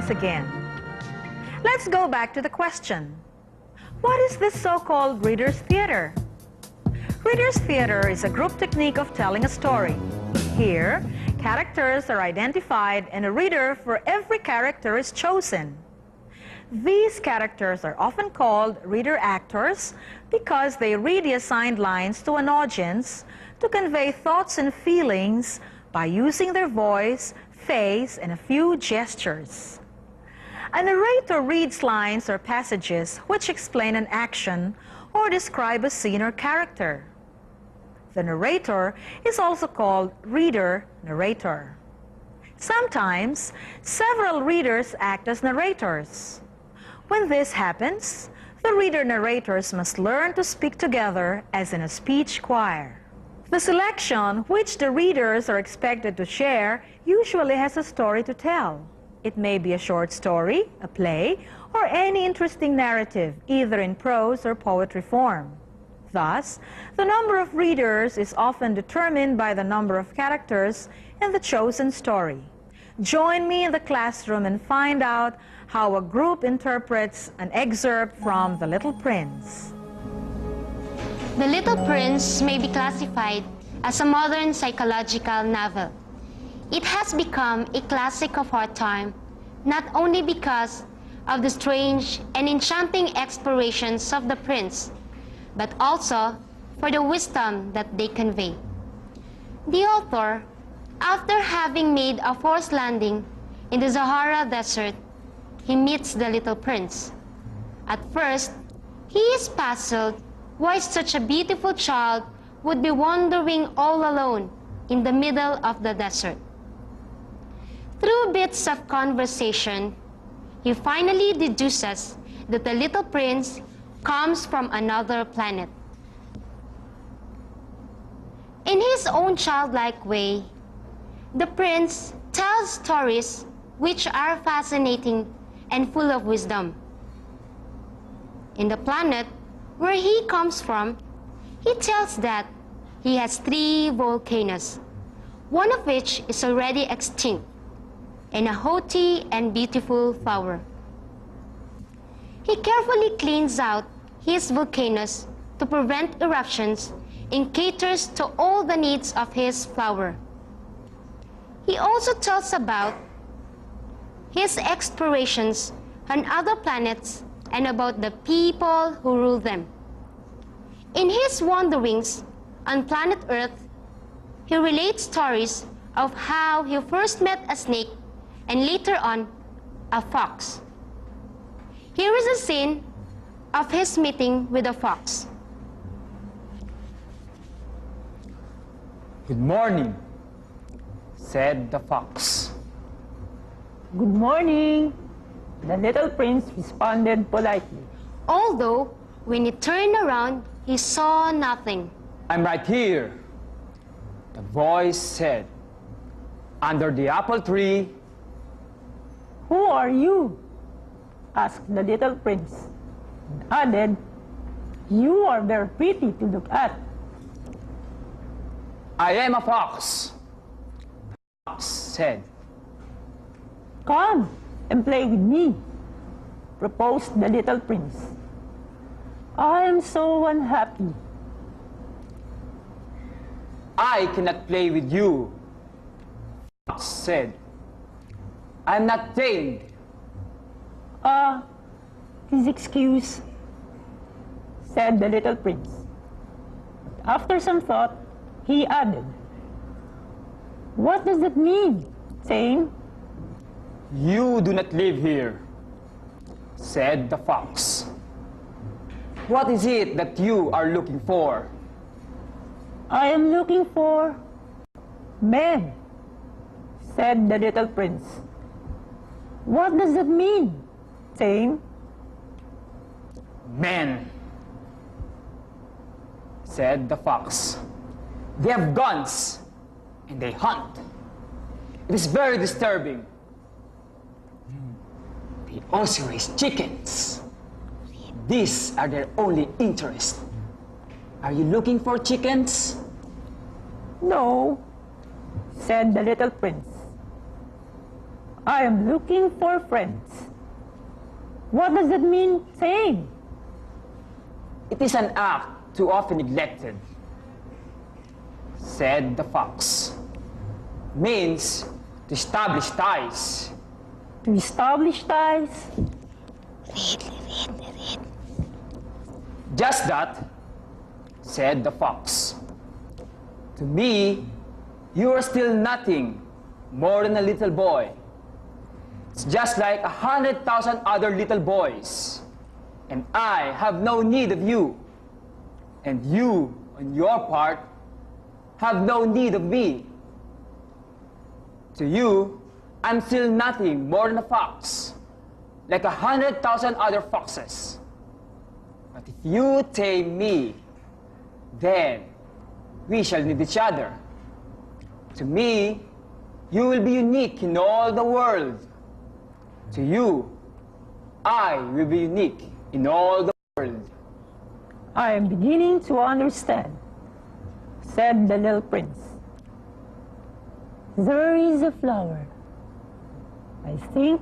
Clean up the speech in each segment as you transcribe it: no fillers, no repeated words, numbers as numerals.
once again. Let's go back to the question. What is this so-called Reader's Theater? Reader's Theater is a group technique of telling a story. Here, characters are identified and a reader for every character is chosen. These characters are often called reader actors because they read the assigned lines to an audience to convey thoughts and feelings by using their voice, face, and a few gestures. A narrator reads lines or passages which explain an action or describe a scene or character. The narrator is also called reader-narrator. Sometimes, several readers act as narrators. When this happens, the reader-narrators must learn to speak together as in a speech choir. The selection which the readers are expected to share usually has a story to tell. It may be a short story, a play, or any interesting narrative, either in prose or poetry form. Thus, the number of readers is often determined by the number of characters in the chosen story. Join me in the classroom and find out how a group interprets an excerpt from The Little Prince. The Little Prince may be classified as a modern psychological novel. It has become a classic of our time, not only because of the strange and enchanting explorations of the prince, but also for the wisdom that they convey. The author, after having made a forced landing in the Sahara Desert, he meets the little prince. At first, he is puzzled why such a beautiful child would be wandering all alone in the middle of the desert. Through bits of conversation, he finally deduces that the little prince comes from another planet. In his own childlike way, the prince tells stories which are fascinating and full of wisdom. In the planet where he comes from, he tells that he has 3 volcanoes, one of which is already extinct, and a haughty and beautiful flower. He carefully cleans out his volcanoes to prevent eruptions and caters to all the needs of his flower. He also tells about his explorations on other planets and about the people who rule them. In his wanderings on planet Earth, he relates stories of how he first met a snake and later on a fox. Here is a scene of his meeting with a fox. "Good morning," said the fox. "Good morning," the little prince responded politely. Although, when he turned around, he saw nothing. "I'm right here," the voice said, "under the apple tree." "Who are you?" asked the little prince, and added, "You are very pretty to look at." "I am a fox," the fox said. "Come and play with me," proposed the little prince. "I am so unhappy." "I cannot play with you," the fox said. "I'm not tamed." Please excuse," said the little prince. But after some thought, he added, "What does that mean, tame?" "You do not live here," said the fox. "What is it that you are looking for?" "I am looking for men," said the little prince. "What does that mean, tame?" "Men," said the fox. "They have guns and they hunt. It is very disturbing. They also raise chickens. These are their only interest. Are you looking for chickens?" "No," said the little prince. I am looking for friends. What does it mean, same? It is an act too often neglected, said the fox. Means to establish ties. To establish ties? Just that, said the fox. To me, you are still nothing more than a little boy. It's just like 100,000 other little boys. And I have no need of you. And you, on your part, have no need of me. To you, I'm still nothing more than a fox, like 100,000 other foxes. But if you tame me, then we shall need each other. To me, you will be unique in all the world. To you, I will be unique in all the world. I am beginning to understand, said the little prince. There is a flower. I think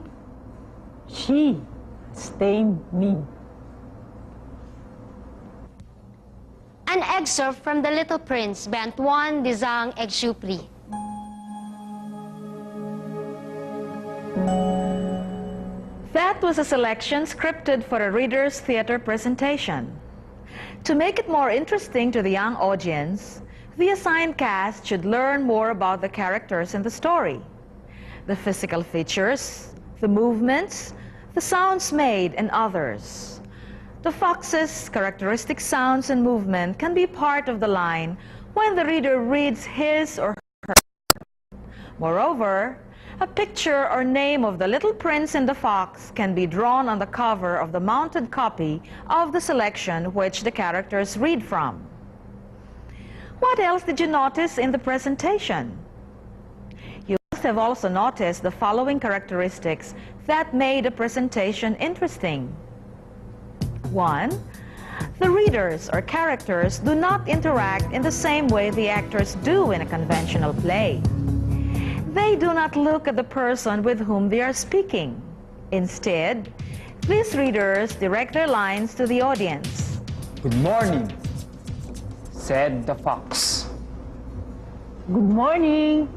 she has tamed me. An excerpt from The Little Prince by Antoine de Saint-Exupéry. That was a selection scripted for a Reader's Theater presentation. To make it more interesting to the young audience, the assigned cast should learn more about the characters in the story, the physical features, the movements, the sounds made, and others. The fox's characteristic sounds and movement can be part of the line when the reader reads his or her. Moreover, a picture or name of the little prince and the fox can be drawn on the cover of the mounted copy of the selection which the characters read from. What else did you notice in the presentation? You must have also noticed the following characteristics that made the presentation interesting. 1. The readers or characters do not interact in the same way the actors do in a conventional play. They do not look at the person with whom they are speaking. Instead, these readers direct their lines to the audience. Good morning, said the fox. Good morning,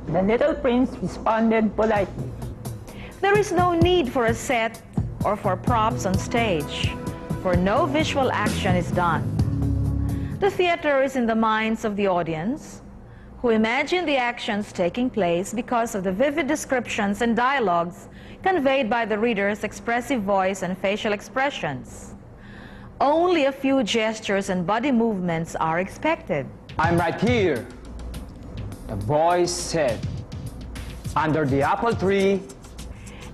the little prince responded politely. There is no need for a set or for props on stage, for no visual action is done. The theater is in the minds of the audience, who imagine the actions taking place because of the vivid descriptions and dialogues conveyed by the reader's expressive voice and facial expressions. Only a few gestures and body movements are expected. I'm right here, the voice said, under the apple tree.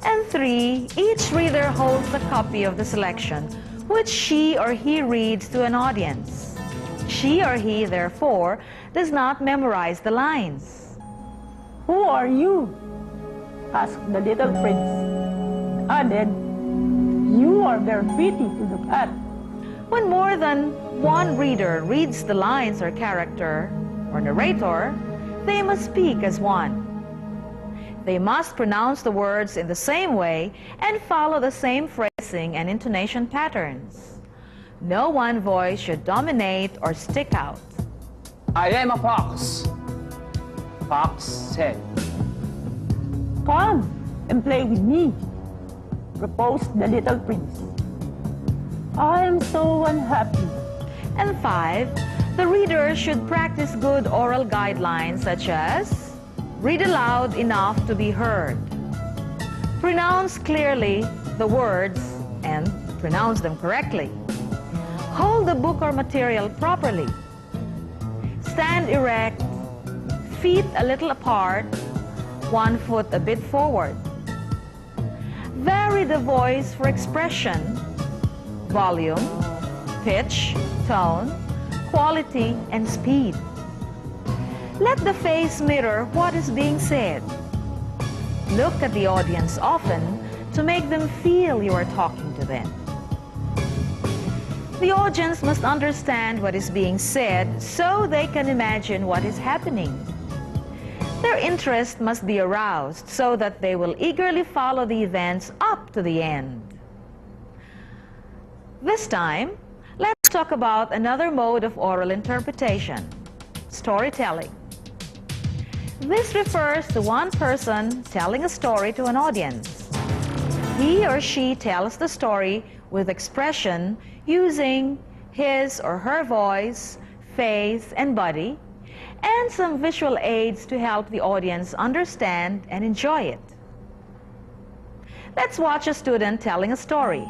And 3, each reader holds a copy of the selection, which she or he reads to an audience. She or he, therefore, does not memorize the lines. Who are you? Asked the little prince. Added, you are very pretty to look at. When more than one reader reads the lines or character or narrator, they must speak as one. They must pronounce the words in the same way and follow the same phrasing and intonation patterns. No one voice should dominate or stick out. I am a fox, fox said. Come and play with me, proposed the little prince. I am so unhappy. And 5, the reader should practice good oral guidelines such as read aloud enough to be heard, pronounce clearly the words and pronounce them correctly, hold the book or material properly, stand erect, feet a little apart, one foot a bit forward. Vary the voice for expression, volume, pitch, tone, quality, and speed. Let the face mirror what is being said. Look at the audience often to make them feel you are talking to them. The audience must understand what is being said so they can imagine what is happening. Their interest must be aroused so that they will eagerly follow the events up to the end. This time, let's talk about another mode of oral interpretation, storytelling. This refers to one person telling a story to an audience. He or she tells the story with expression using his or her voice, face, and body, and some visual aids to help the audience understand and enjoy it. Let's watch a student telling a story.